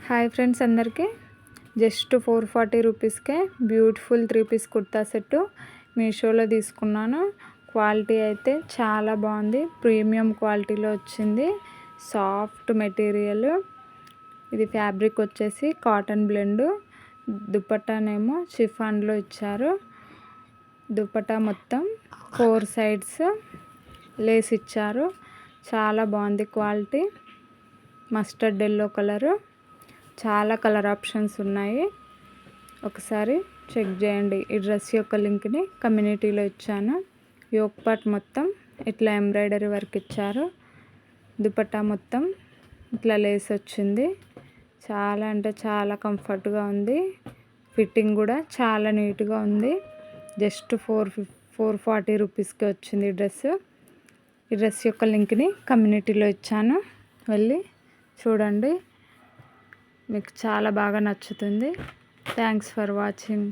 Hi friends, అందరికీ just 440 రూపీస్కే beautiful 3 piece kurta set మీషోలో తీసుకున్నాను. క్వాలిటీ అయితే చాలా బాగుంది. ప్రీమియం క్వాలిటీలో వచ్చింది. Soft material. ఇది ఫ్యాబ్రిక్ వచ్చేసి కాటన్ బ్లెండ్. దుపట్టానేమో షిఫాన్లో ఇచ్చారు. దుపట్టా మొత్తం 4 సైడ్స్ లేస్ ఇచ్చారు. చాలా బాగుంది క్వాలిటీ. Mustard yellow colour. చాలా కలర్ ఆప్షన్స్ ఉన్నాయి, ఒకసారి చెక్ చేయండి. ఈ డ్రెస్ యొక్క లింక్ని కమ్యూనిటీలో ఇచ్చాను. యోక్ పార్ట్ మొత్తం ఇట్లా ఎంబ్రాయిడరీ వర్క్ ఇచ్చారు. దుపట్టా మొత్తం ఇట్లా లేస్ వచ్చింది. చాలా అంటే చాలా కంఫర్ట్గా ఉంది. ఫిట్టింగ్ కూడా చాలా నీట్గా ఉంది. జస్ట్ 440 రూపీస్కి వచ్చింది ఈ డ్రెస్. ఈ డ్రెస్ యొక్క లింక్ని కమ్యూనిటీలో ఇచ్చాను, వెళ్ళి చూడండి. మీకు చాలా బాగా నచ్చుతుంది. Thanks for watching.